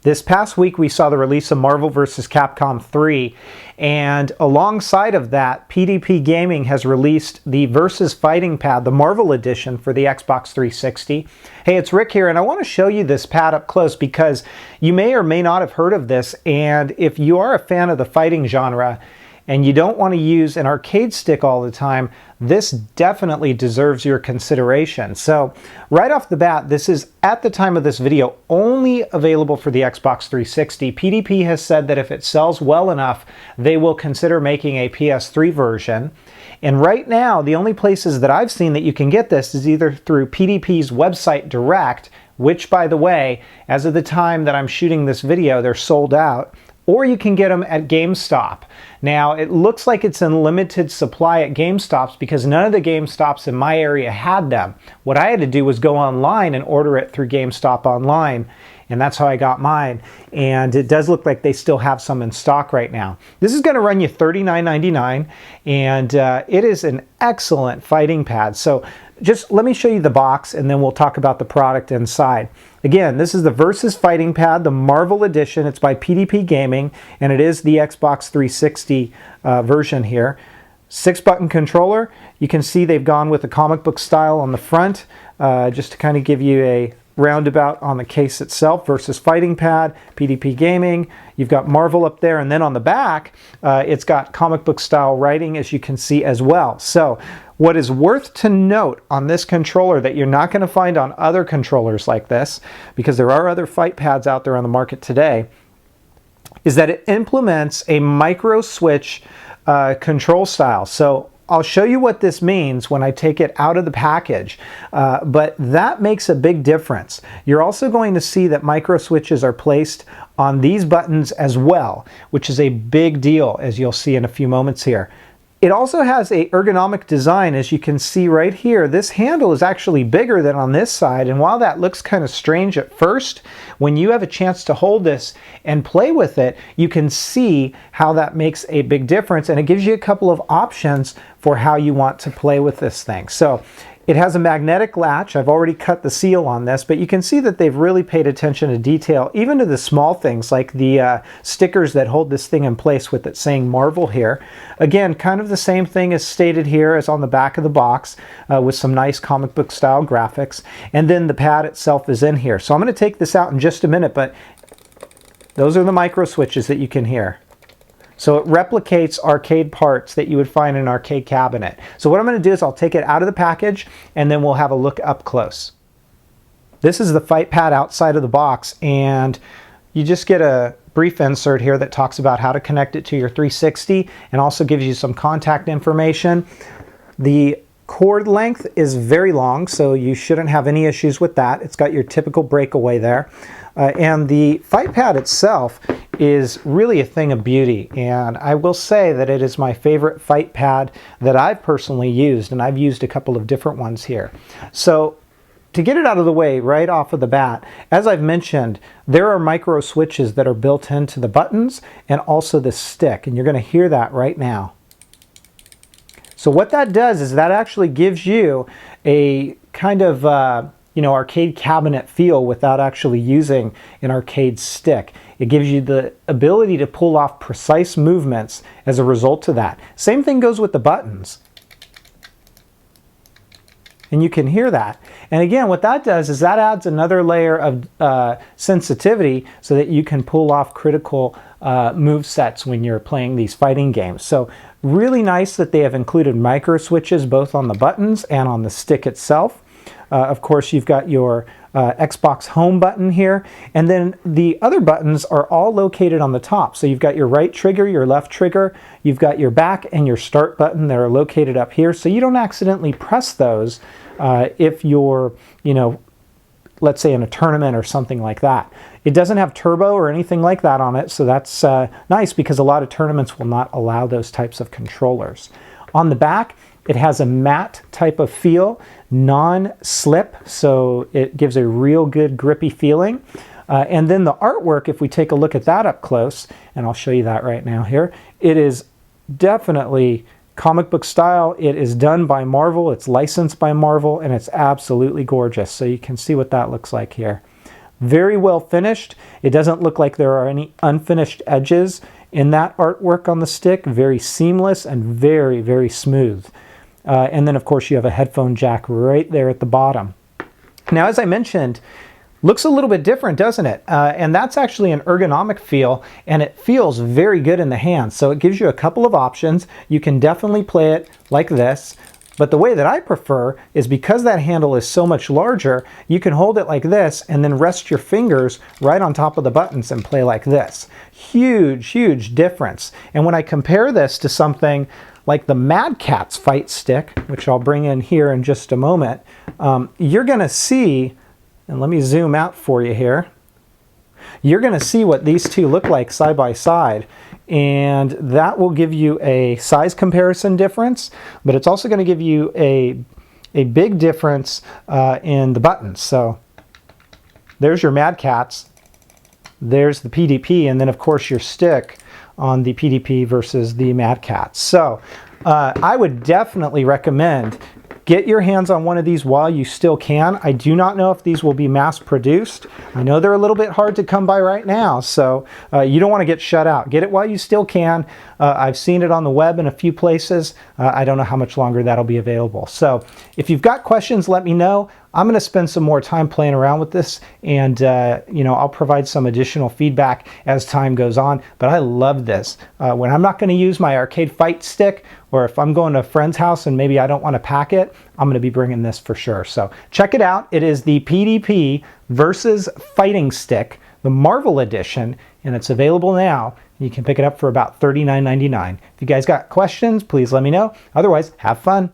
This past week we saw the release of Marvel vs. Capcom 3, and alongside of that, PDP Gaming has released the Versus Fighting Pad, the Marvel Edition for the Xbox 360. Hey, it's Rick here, and I want to show you this pad up close because you may or may not have heard of this, and if you are a fan of the fighting genre, and you don't want to use an arcade stick all the time, this definitely deserves your consideration. So right off the bat, this is, at the time of this video, only available for the Xbox 360. PDP has said that if it sells well enough, they will consider making a PS3 version. And right now, the only places that I've seen that you can get this is either through PDP's website direct, which, by the way, as of the time that I'm shooting this video, they're sold out, or you can get them at GameStop. Now, it looks like it's in limited supply at GameStops because none of the GameStops in my area had them. What I had to do was go online and order it through GameStop online, and that's how I got mine. And it does look like they still have some in stock right now. This is gonna run you $39.99, and it is an excellent fighting pad. So just let me show you the box and then we'll talk about the product inside. Again, this is the Versus Fighting Pad, the Marvel Edition. It's by PDP Gaming, and it is the Xbox 360 version here. 6-button controller. You can see they've gone with the comic book style on the front, just to kind of give you a roundabout on the case itself. Versus Fighting Pad, PDP Gaming. You've got Marvel up there, and then on the back, it's got comic book style writing, as you can see as well. So what is worth to note on this controller that you're not going to find on other controllers like this, because there are other fight pads out there on the market today, is that it implements a micro switch control style. So I'll show you what this means when I take it out of the package, but that makes a big difference. You're also going to see that micro switches are placed on these buttons as well, which is a big deal, as you'll see in a few moments here. It also has a ergonomic design, as you can see right here. This handle is actually bigger than on this side, and while that looks kind of strange at first, when you have a chance to hold this and play with it, you can see how that makes a big difference, and it gives you a couple of options for how you want to play with this thing. So it has a magnetic latch. I've already cut the seal on this, but you can see that they've really paid attention to detail, even to the small things like the stickers that hold this thing in place with it saying Marvel here. Again, kind of the same thing as stated here as on the back of the box, with some nice comic book style graphics. And then the pad itself is in here. So I'm going to take this out in just a minute, but those are the micro switches that you can hear. So it replicates arcade parts that you would find in an arcade cabinet. So what I'm going to do is I'll take it out of the package and then we'll have a look up close. This is the fight pad outside of the box, and you just get a brief insert here that talks about how to connect it to your 360 and also gives you some contact information. The cord length is very long, so you shouldn't have any issues with that. It's got your typical breakaway there. And the fight pad itself is really a thing of beauty, and I will say that it is my favorite fight pad that I've personally used, and I've used a couple of different ones here. So to get it out of the way right off of the bat, as I've mentioned, there are micro switches that are built into the buttons and also the stick, and you're going to hear that right now. So what that does is that actually gives you a kind of arcade cabinet feel without actually using an arcade stick. It gives you the ability to pull off precise movements as a result of that. Same thing goes with the buttons. And you can hear that. And again, what that does is that adds another layer of sensitivity so that you can pull off critical move sets when you're playing these fighting games. So really nice that they have included micro switches both on the buttons and on the stick itself. Of course, you've got your Xbox home button here, and then the other buttons are all located on the top. So you've got your right trigger, your left trigger, you've got your back and your start button that are located up here, so you don't accidentally press those if you're, let's say in a tournament or something like that. It doesn't have turbo or anything like that on it, so that's nice because a lot of tournaments will not allow those types of controllers. On the back, it has a matte type of feel, non-slip, so it gives a real good grippy feeling. And then the artwork, if we take a look at that up close, and I'll show you that right now here, it is definitely comic book style. It is done by Marvel, it's licensed by Marvel, and it's absolutely gorgeous. So you can see what that looks like here. Very well finished. It doesn't look like there are any unfinished edges in that artwork on the stick. Very seamless and very, very smooth. And then of course you have a headphone jack right there at the bottom. Now, as I mentioned, looks a little bit different, doesn't it? And that's actually an ergonomic feel, and it feels very good in the hand. So it gives you a couple of options. You can definitely play it like this, but the way that I prefer is because that handle is so much larger, you can hold it like this and then rest your fingers right on top of the buttons and play like this. Huge, huge difference. And when I compare this to something like the Mad Catz fight stick, which I'll bring in here in just a moment, you're gonna see, and let me zoom out for you here, you're gonna see what these two look like side by side. And that will give you a size comparison difference, but it's also going to give you a big difference in the buttons. So there's your Mad Catz, there's the PDP, and then of course your stick on the PDP versus the Mad Catz. So I would definitely recommend get your hands on one of these while you still can. I do not know if these will be mass produced. I know they're a little bit hard to come by right now, so you don't want to get shut out. Get it while you still can. I've seen it on the web in a few places. I don't know how much longer that'll be available. So if you've got questions, let me know. I'm going to spend some more time playing around with this, and you know, I'll provide some additional feedback as time goes on. But I love this. When I'm not going to use my arcade fight stick, or if I'm going to a friend's house and maybe I don't want to pack it, I'm going to be bringing this for sure. So check it out. It is the PDP versus Fighting Stick, the Marvel Edition, and it's available now. You can pick it up for about $39.99. If you guys got questions, please let me know. Otherwise, have fun.